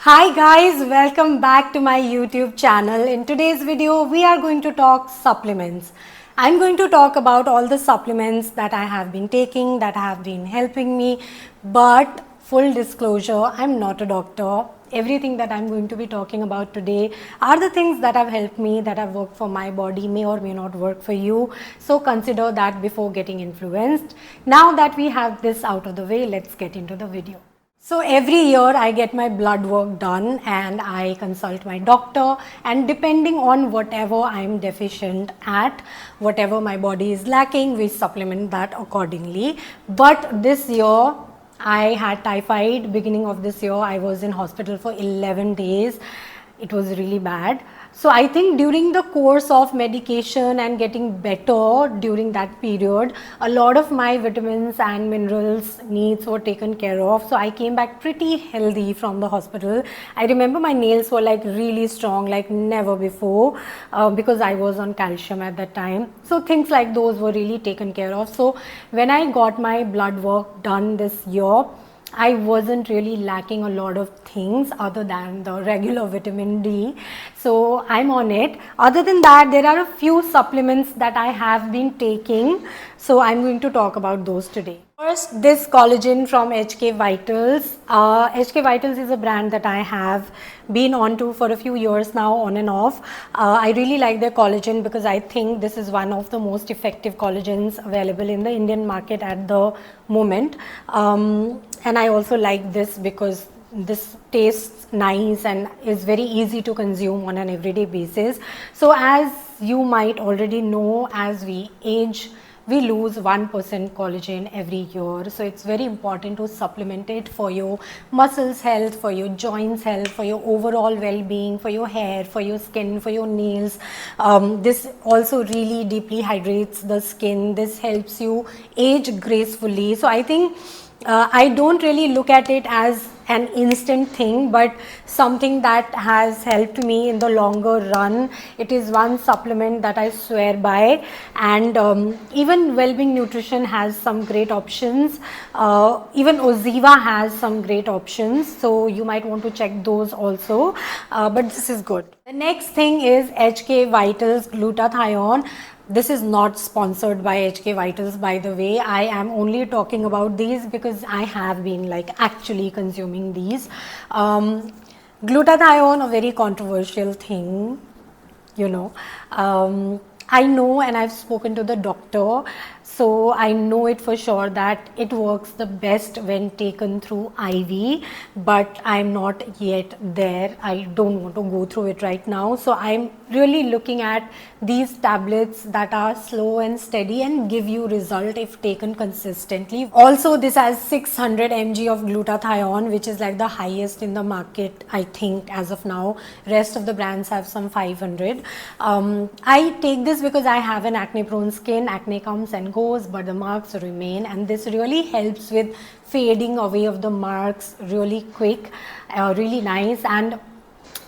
Hi guys, welcome back to my YouTube channel. In today's video, we are going to talk supplements. I'm going to talk about all the supplements that I have been taking, that have been helping me. But full disclosure, I'm not a doctor. Everything that I'm going to be talking about today are the things that have helped me, that have worked for my body, may or may not work for you. So consider that before getting influenced. Now that we have this out of the way, let's get into the video. So every year I get my blood work done and I consult my doctor, and depending on whatever I am deficient at, whatever my body is lacking, we supplement that accordingly. But this year I had typhoid. Beginning of this year I was in hospital for 11 days. It was really bad. So I think during the course of medication and getting better during that period, a lot of my vitamins and minerals needs were taken care of. So I came back pretty healthy from the hospital. I remember my nails were like really strong, like never before, because I was on calcium at that time. So things like those were really taken care of. So when I got my blood work done this year, I wasn't really lacking a lot of things other than the regular vitamin D. So I'm on it. Other than that, there are a few supplements that I have been taking. So I'm going to talk about those today. First, this collagen from HK Vitals. HK Vitals is a brand that I have been on to for a few years now, on and off. I really like their collagen because I think this is one of the most effective collagens available in the Indian market at the moment. And I also like this because this tastes nice and is very easy to consume on an everyday basis. So as you might already know, as we age, we lose 1% collagen every year. So it's very important to supplement it for your muscles health, for your joints health, for your overall well-being, for your hair, for your skin, for your nails. This also really deeply hydrates the skin. This helps you age gracefully. So I think I don't really look at it as an instant thing, but something that has helped me in the longer run. It is one supplement that I swear by, and even Wellbeing Nutrition has some great options. Even Oziva has some great options, so you might want to check those also, but this is good. The next thing is HK Vitals Glutathione. This is not sponsored by HK Vitals, by the way. I am only talking about these because I have been like actually consuming these. Glutathione, a very controversial thing, you know. I know, and I've spoken to the doctor, so I know it for sure that it works the best when taken through IV, but I'm not yet there. I don't want to go through it right now. So I'm really looking at these tablets that are slow and steady and give you result if taken consistently. Also, this has 600 mg of glutathione, which is like the highest in the market, I think, as of now. Rest of the brands have some 500. I take this because I have an acne prone skin. Acne comes and goes, but the marks remain, and this really helps with fading away of the marks really quick, really nice. And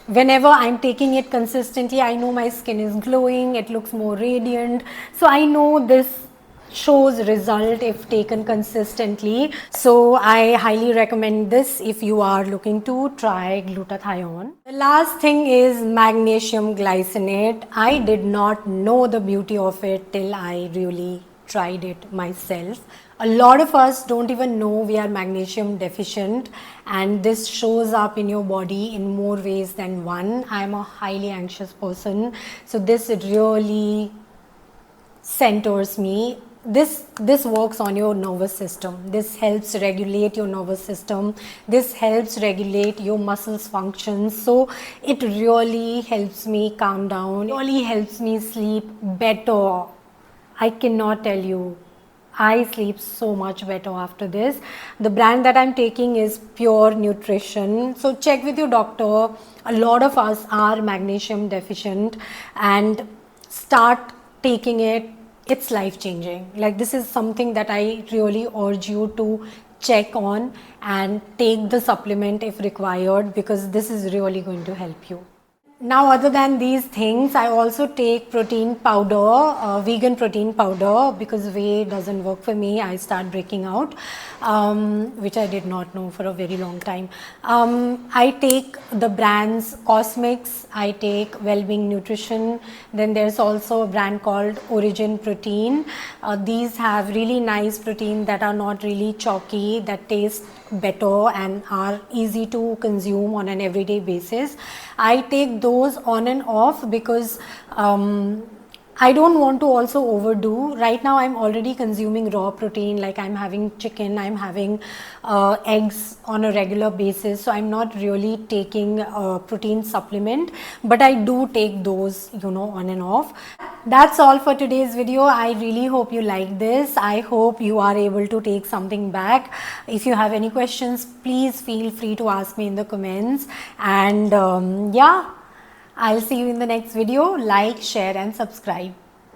whenever I'm taking it consistently, I know my skin is glowing, it looks more radiant. So I know this shows result if taken consistently. So I highly recommend this if you are looking to try glutathione. The last thing is magnesium glycinate. I did not know the beauty of it till I really tried it myself. A lot of us don't even know we are magnesium deficient, and this shows up in your body in more ways than one. I am a highly anxious person, so this really centers me. This works on your nervous system. This helps regulate your nervous system. This helps regulate your muscles functions. So it really helps me calm down. It really helps me sleep better. I cannot tell you, I sleep so much better after this. The brand that I'm taking is Pure Nutrition. So check with your doctor. A lot of us are magnesium deficient, and start taking it. It's life changing. Like, this is something that I really urge you to check on and take the supplement if required, because this is really going to help you. Now, other than these things, I also take protein powder, vegan protein powder, because whey doesn't work for me. I start breaking out, which I did not know for a very long time. I take the brands Cosmix, I take Wellbeing Nutrition. Then there's also a brand called Origin Protein. These have really nice protein that are not really chalky, that taste better and are easy to consume on an everyday basis. I take those on and off because I don't want to also overdo. Right now I'm already consuming raw protein, like I'm having chicken, I'm having eggs on a regular basis, so I'm not really taking a protein supplement, but I do take those, on and off. That's all for today's video. I really hope you like this. I hope you are able to take something back. If you have any questions, please feel free to ask me in the comments. And yeah, I'll see you in the next video. Like, share and subscribe.